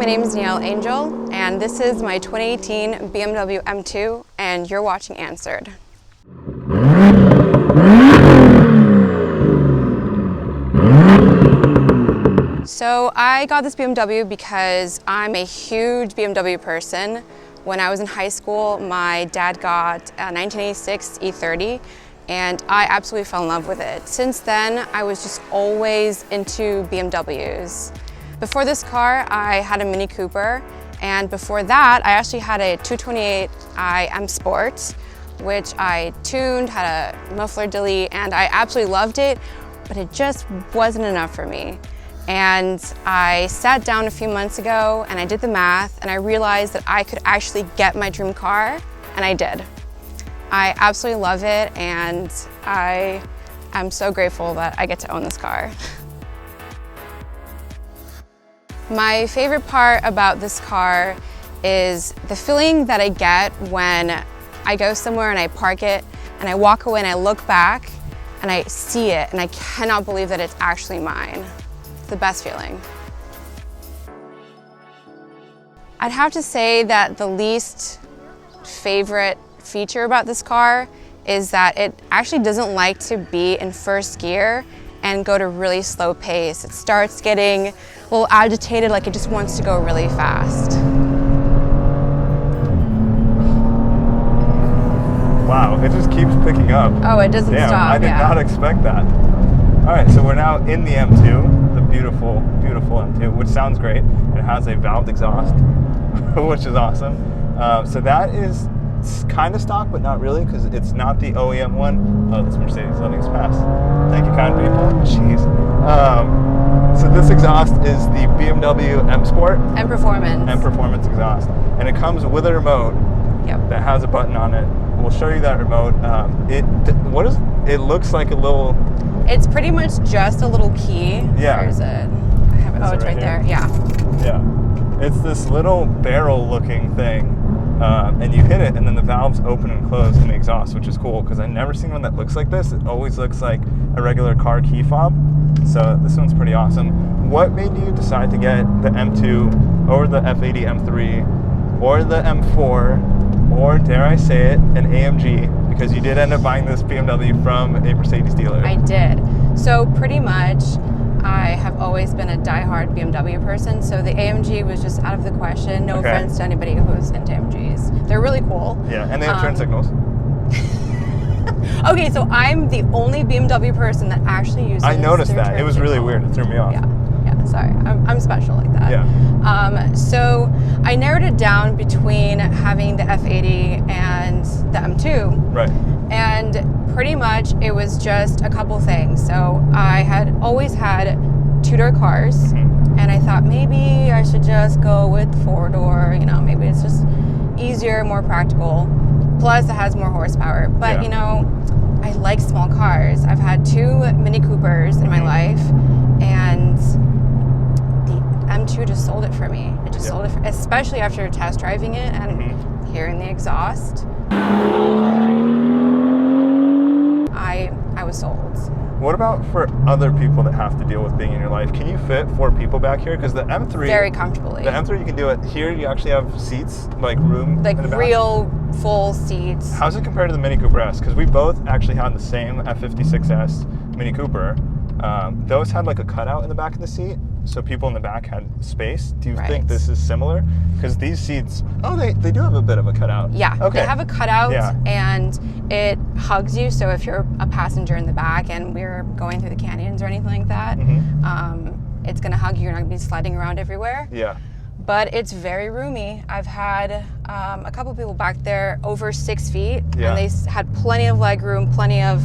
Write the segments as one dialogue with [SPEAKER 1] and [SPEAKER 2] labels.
[SPEAKER 1] name is Niel and this is my 2018 BMW M2, and you're watching ANSWRD. So I got this BMW because I'm a huge BMW person. When I was in high school, my dad got a 1986 E30, and I absolutely fell in love with it. Since then, I was just always into BMWs. Before this car, I had a Mini Cooper, and before that, I actually had a 228i M Sport, which I tuned, had a muffler delete, and I absolutely loved it, but it just wasn't enough for me. And I sat down a few months ago and I did the math, and I realized that I could actually get my dream car, and I did. I absolutely love it, and I am so grateful that I get to own this car. My favorite part about this car is the feeling that I get when I go somewhere and I park it and I walk away and I look back and I see it and I cannot believe that it's actually mine. It's the best feeling. I'd have to say that the least favorite feature about this car is that it actually doesn't like to be in first gear and go to really slow pace. It starts getting a little agitated, like it just wants to go really fast.
[SPEAKER 2] Wow, it just keeps picking up.
[SPEAKER 1] Oh, it doesn't stop.
[SPEAKER 2] I did not expect that. All right, so we're now in the M2, the beautiful, beautiful M2, which sounds great. It has a valved exhaust, which is awesome. So that is kind of stock, but not really, because it's not the OEM one. Oh, this Mercedes letting us pass. Thank you, kind people. Jeez. So this exhaust is the BMW M Sport.
[SPEAKER 1] M Performance.
[SPEAKER 2] M Performance exhaust. And it comes with a remote that has a button on it. We'll show you that remote. It looks like a little...
[SPEAKER 1] It's pretty much just a little key.
[SPEAKER 2] Yeah.
[SPEAKER 1] Where is it? I have it. Oh, it's right there. Yeah.
[SPEAKER 2] Yeah. It's this little barrel looking thing. And you hit it, and then the valves open and close in the exhaust, which is cool because I've never seen one that looks like this. It always looks like a regular car key fob. So this one's pretty awesome. What made you decide to get the M2 over the F80 M3 or the M4, or dare I say it, an AMG? Because you did end up buying this BMW from a Mercedes dealer.
[SPEAKER 1] I did. So pretty much, I have always been a die-hard BMW person, so the AMG was just out of the question. No offense to anybody who's into AMGs. They're really cool.
[SPEAKER 2] Yeah, and they have turn signals.
[SPEAKER 1] Okay, so I'm the only BMW person that actually uses.
[SPEAKER 2] I noticed that. It was really weird. It threw me off.
[SPEAKER 1] Yeah, sorry. I'm special like that.
[SPEAKER 2] Yeah.
[SPEAKER 1] So I narrowed it down between having the F80 and the M2.
[SPEAKER 2] Right.
[SPEAKER 1] And pretty much it was just a couple things. So I had always had two-door cars, and I thought maybe I should just go with four-door, maybe it's just easier, more practical. Plus it has more horsepower. But I like small cars. I've had two Mini Coopers in my life, and the M2 just sold it for me. It just sold it, especially after test driving it and hearing the exhaust. I was sold.
[SPEAKER 2] What about for other people that have to deal with being in your life? Can you fit 4 people back here? Because the M3...
[SPEAKER 1] Very comfortably.
[SPEAKER 2] The M3, you can do it. Here, you actually have seats, like room
[SPEAKER 1] like
[SPEAKER 2] in the back.
[SPEAKER 1] Real full seats.
[SPEAKER 2] How's it compared to the Mini Cooper S? Because we both actually had the same F56S Mini Cooper. Those had like a cutout in the back of the seat, so people in the back had space. Do you think this is similar? Because these seats, they do have a bit of a cutout.
[SPEAKER 1] Yeah,
[SPEAKER 2] okay.
[SPEAKER 1] They have a cutout, and it hugs you, so if you're a passenger in the back and we're going through the canyons or anything like that, it's going to hug you. You're not going to be sliding around everywhere.
[SPEAKER 2] Yeah.
[SPEAKER 1] But it's very roomy. I've had a couple people back there over 6 feet, and they had plenty of leg room, plenty of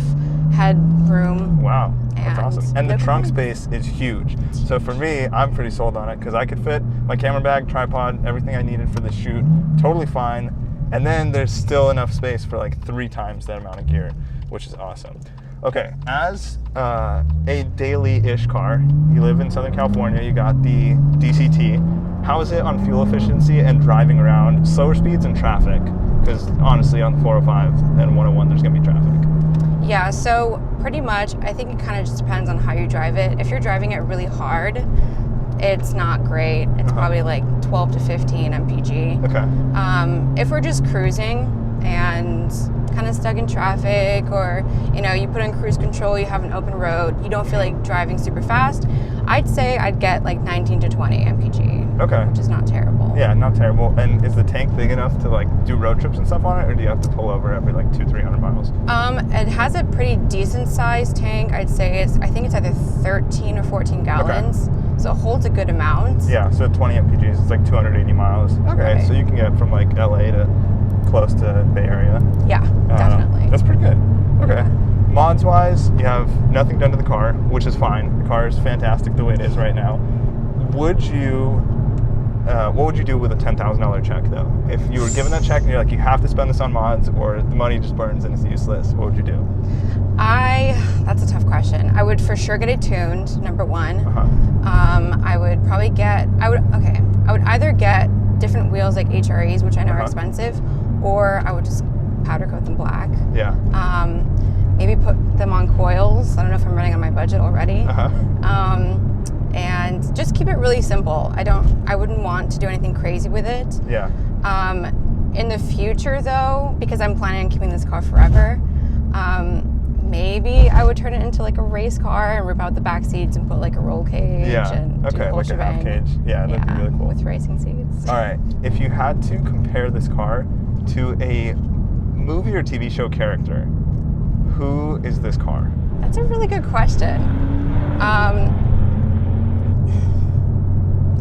[SPEAKER 1] headroom.
[SPEAKER 2] Wow, that's awesome. And the trunk space is huge. So for me, I'm pretty sold on it because I could fit my camera bag, tripod, everything I needed for the shoot, totally fine. And then there's still enough space for like 3 times that amount of gear, which is awesome. Okay, as a daily-ish car, you live in Southern California, you got the DCT. How is it on fuel efficiency and driving around slower speeds and traffic? Because honestly, on 405 and 101, there's gonna be traffic.
[SPEAKER 1] Yeah, so pretty much, I think it kind of just depends on how you drive it. If you're driving it really hard, it's not great. It's probably like 12 to 15 mpg.
[SPEAKER 2] Okay.
[SPEAKER 1] If we're just cruising and kind of stuck in traffic, or you put on cruise control, you have an open road, you don't feel like driving super fast, I'd say I'd get like 19 to 20 mpg.
[SPEAKER 2] Okay.
[SPEAKER 1] Which is not terrible.
[SPEAKER 2] Yeah, not terrible. And is the tank big enough to like do road trips and stuff on it, or do you have to pull over every like 200-300 miles?
[SPEAKER 1] It has a pretty decent sized tank. I'd say I think it's either 13 or 14 gallons. Okay. So it holds a good amount.
[SPEAKER 2] Yeah, so 20 mpgs, it's like 280 miles. Okay. So you can get from like LA to close to Bay Area.
[SPEAKER 1] Yeah, definitely.
[SPEAKER 2] That's pretty good. Okay. Yeah. Mods wise, you have nothing done to the car, which is fine. The car is fantastic the way it is right now. What would you do with a $10,000 check though? If you were given that check and you're like, you have to spend this on mods, or the money just burns and it's useless, what would you do?
[SPEAKER 1] That's a tough question. I would for sure get it tuned, number one. I would probably I would either get different wheels like HREs, which I know are expensive, or I would just powder coat them black.
[SPEAKER 2] Yeah.
[SPEAKER 1] Maybe put them on coils. I don't know if I'm running on my budget already. And just keep it really simple. I wouldn't want to do anything crazy with it.
[SPEAKER 2] Yeah.
[SPEAKER 1] In the future though, because I'm planning on keeping this car forever, maybe I would turn it into like a race car and rip out the back seats and put like a roll cage.
[SPEAKER 2] Yeah.
[SPEAKER 1] And
[SPEAKER 2] okay, like a half cage. Yeah, that'd be really cool.
[SPEAKER 1] With racing seats.
[SPEAKER 2] All right. If you had to compare this car to a movie or TV show character, who is this car?
[SPEAKER 1] That's a really good question.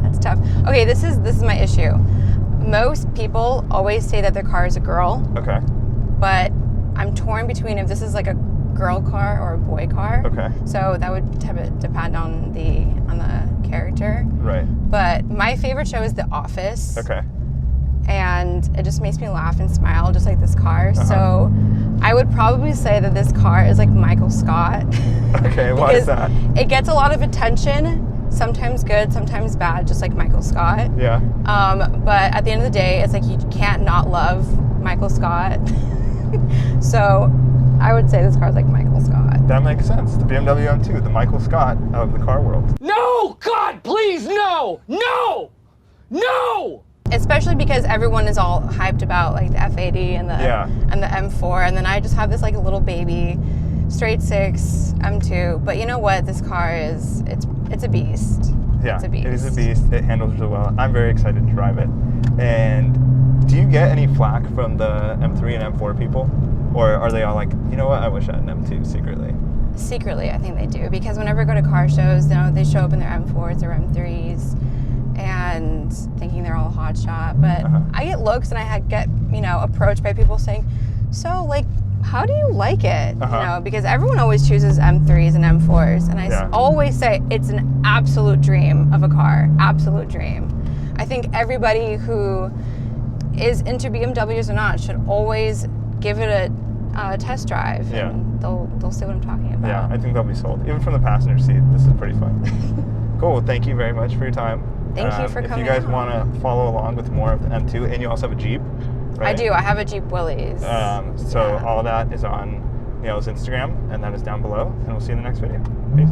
[SPEAKER 1] That's tough. Okay, this is my issue. Most people always say that their car is a girl.
[SPEAKER 2] Okay.
[SPEAKER 1] But I'm torn between if this is like a girl car or a boy car.
[SPEAKER 2] Okay.
[SPEAKER 1] So that would depend on the character.
[SPEAKER 2] Right.
[SPEAKER 1] But my favorite show is The Office.
[SPEAKER 2] Okay.
[SPEAKER 1] And it just makes me laugh and smile just like this car. So I would probably say that this car is like Michael Scott.
[SPEAKER 2] Okay, why is that?
[SPEAKER 1] It gets a lot of attention. Sometimes good, sometimes bad, just like Michael Scott.
[SPEAKER 2] Yeah.
[SPEAKER 1] But at the end of the day, it's like you can't not love Michael Scott. So I would say this car is like Michael Scott.
[SPEAKER 2] That makes sense. The BMW M2, the Michael Scott of the car world.
[SPEAKER 3] No! God, please, no! No! No!
[SPEAKER 1] Especially because everyone is all hyped about like the F80 and the M4, and then I just have this like a little baby straight six M2. But you know what? This car it's a beast.
[SPEAKER 2] Yeah,
[SPEAKER 1] it's a beast.
[SPEAKER 2] It is a beast. It handles really well. I'm very excited to drive it. And do you get any flack from the M3 and M4 people? Or are they all like, you know what, I wish I had an M2 secretly?
[SPEAKER 1] Secretly, I think they do. Because whenever I go to car shows, they show up in their M4s or M3s and thinking they're all hotshot. But I get looks and I get, approached by people saying, so like, how do you like it? Because everyone always chooses M3s and M4s. And I always say it's an absolute dream of a car. Absolute dream. I think everybody who is into BMWs or not should always give it a test drive.
[SPEAKER 2] Yeah.
[SPEAKER 1] And they'll see what I'm talking about.
[SPEAKER 2] Yeah, I think they'll be sold. Even from the passenger seat, this is pretty fun. Cool. Well, thank you very much for your time.
[SPEAKER 1] Thank you for coming.
[SPEAKER 2] If you guys want to follow along with more of the M2, and you also have a Jeep, right?
[SPEAKER 1] I do. I have a Jeep Willys.
[SPEAKER 2] So all of that is on Niel's Instagram, and that is down below. And we'll see you in the next video. Peace.